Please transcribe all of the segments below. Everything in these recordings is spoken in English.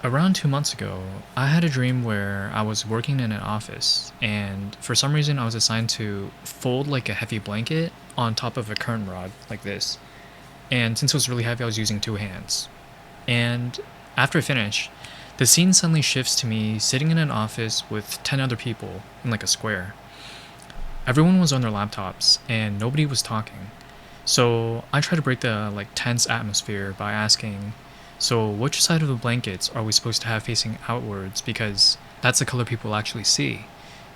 Around 2 months ago, I had a dream where I was working in an office, and for some reason, I was assigned to fold like a heavy blanket on top of a curtain rod, like this. And since it was really heavy, I was using two hands. And after I finish, the scene suddenly shifts to me sitting in an office with 10 other people in like a square. Everyone was on their laptops, and nobody was talking. So I try to break the like tense atmosphere by asking, so which side of the blankets are we supposed to have facing outwards because that's the color people actually see.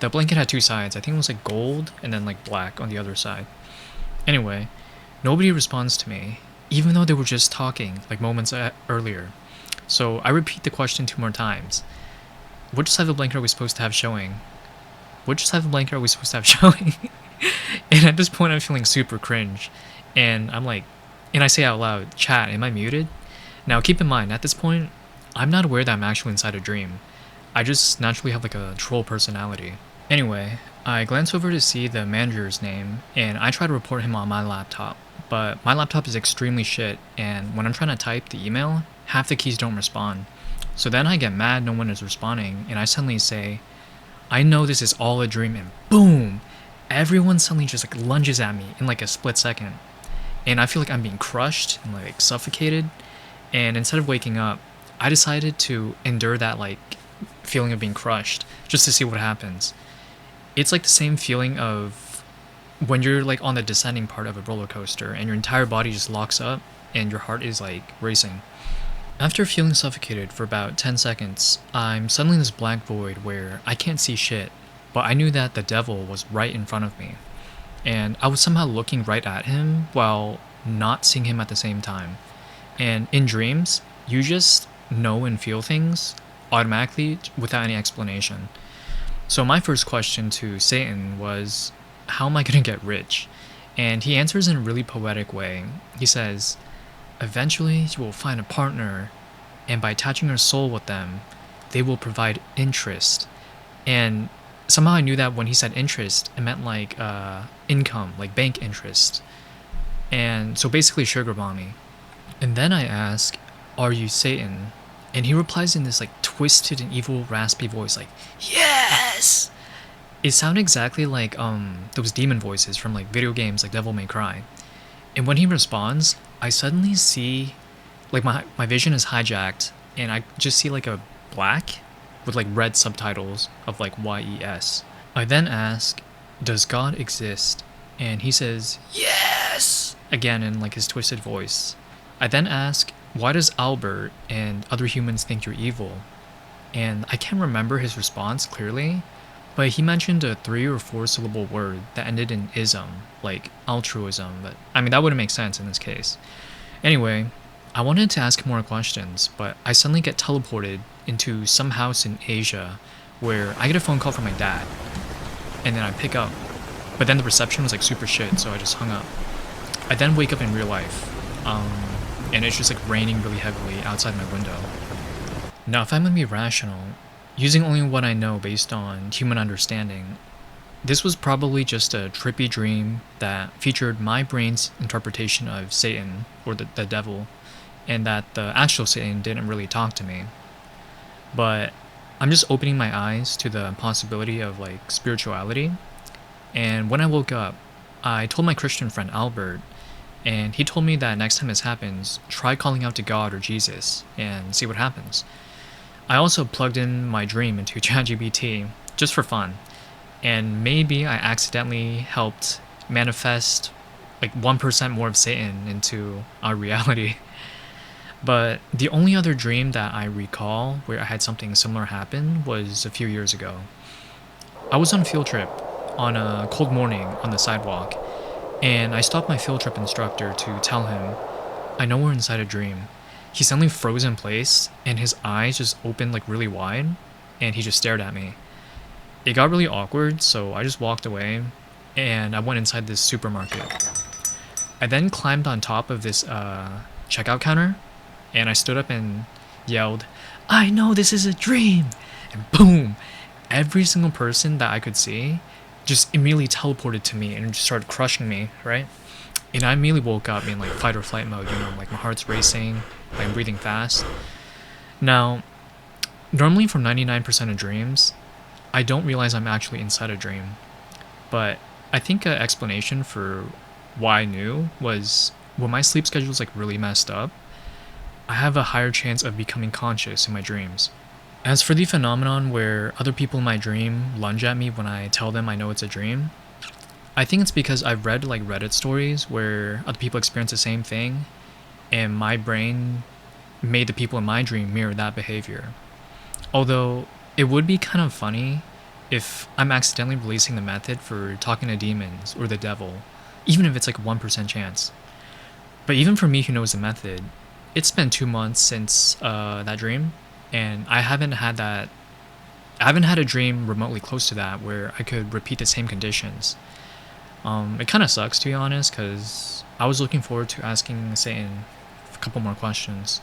The blanket had two sides. I think it was like gold and then like black on the other side. Anyway, nobody responds to me even though they were just talking like moments earlier. So I repeat the question two more times. Which side of the blanket are we supposed to have showing? Which side of the blanket are we supposed to have showing? And at this point I'm feeling super cringe. And I'm like, and I say out loud, chat, am I muted? Now keep in mind, at this point, I'm not aware that I'm actually inside a dream. I just naturally have like a troll personality. Anyway, I glance over to see the manager's name, and I try to report him on my laptop. But my laptop is extremely shit, and when I'm trying to type the email, half the keys don't respond. So then I get mad no one is responding, and I suddenly say, I know this is all a dream, and boom! Everyone suddenly just like lunges at me in like a split second. And I feel like I'm being crushed and like suffocated. And instead of waking up, I decided to endure that like feeling of being crushed just to see what happens. It's like the same feeling of when you're like on the descending part of a roller coaster and your entire body just locks up and your heart is like racing. After feeling suffocated for about 10 seconds, I'm suddenly in this black void where I can't see shit, but I knew that the devil was right in front of me. And I was somehow looking right at him while not seeing him at the same time. And in dreams, you just know and feel things automatically without any explanation. So my first question to Satan was, how am I going to get rich? And he answers in a really poetic way. He says, eventually you will find a partner, and by attaching your soul with them, they will provide interest. And somehow I knew that when he said interest, it meant like income, like bank interest. And so basically sugar mommy. And then I ask, are you Satan? And he replies in this like twisted and evil raspy voice like, yes! It sounded exactly like those demon voices from like video games like Devil May Cry. And when he responds, I suddenly see like my vision is hijacked and I just see like a black with like red subtitles of like YES. I then ask, does God exist? And he says, yes! Again in like his twisted voice. I then ask, why does Albert and other humans think you're evil? And I can't remember his response clearly, but he mentioned a 3 or 4 syllable word that ended in ism, like altruism, but I mean that wouldn't make sense in this case. Anyway, I wanted to ask more questions, but I suddenly get teleported into some house in Asia where I get a phone call from my dad, and then I pick up, but then the reception was like super shit, so I just hung up. I then wake up in real life, and it's just like raining really heavily outside my window. Now, if I'm gonna be rational, using only what I know based on human understanding, this was probably just a trippy dream that featured my brain's interpretation of Satan, or the devil, and that the actual Satan didn't really talk to me. But I'm just opening my eyes to the possibility of like spirituality. And when I woke up, I told my Christian friend Albert, and he told me that next time this happens, try calling out to God or Jesus and see what happens. I also plugged in my dream into ChatGPT just for fun, and maybe I accidentally helped manifest like 1% more of Satan into our reality. But the only other dream that I recall where I had something similar happen was a few years ago. I was on a field trip on a cold morning on the sidewalk, and I stopped my field trip instructor to tell him, I know we're inside a dream. He suddenly froze in place, and his eyes just opened like really wide, and he just stared at me. It got really awkward, so I just walked away, and I went inside this supermarket. I then climbed on top of this checkout counter, and I stood up and yelled, I know this is a dream! And boom! Every single person that I could see just immediately teleported to me and just started crushing me, right? And I immediately woke up in like fight or flight mode, like my heart's racing, like I'm breathing fast. Now, Normally, for 99% of dreams, I don't realize I'm actually inside a dream. But I think an explanation for why I knew was when my sleep schedule is like really messed up, I have a higher chance of becoming conscious in my dreams. As for the phenomenon where other people in my dream lunge at me when I tell them I know it's a dream, I think it's because I've read like Reddit stories where other people experience the same thing, and my brain made the people in my dream mirror that behavior. Although it would be kind of funny if I'm accidentally releasing the method for talking to demons or the devil, even if it's like 1% chance. But even for me who knows the method, it's been 2 months since that dream, and I haven't had that. I haven't had a dream remotely close to that where I could repeat the same conditions. It kind of sucks to be honest, because I was looking forward to asking Satan a couple more questions.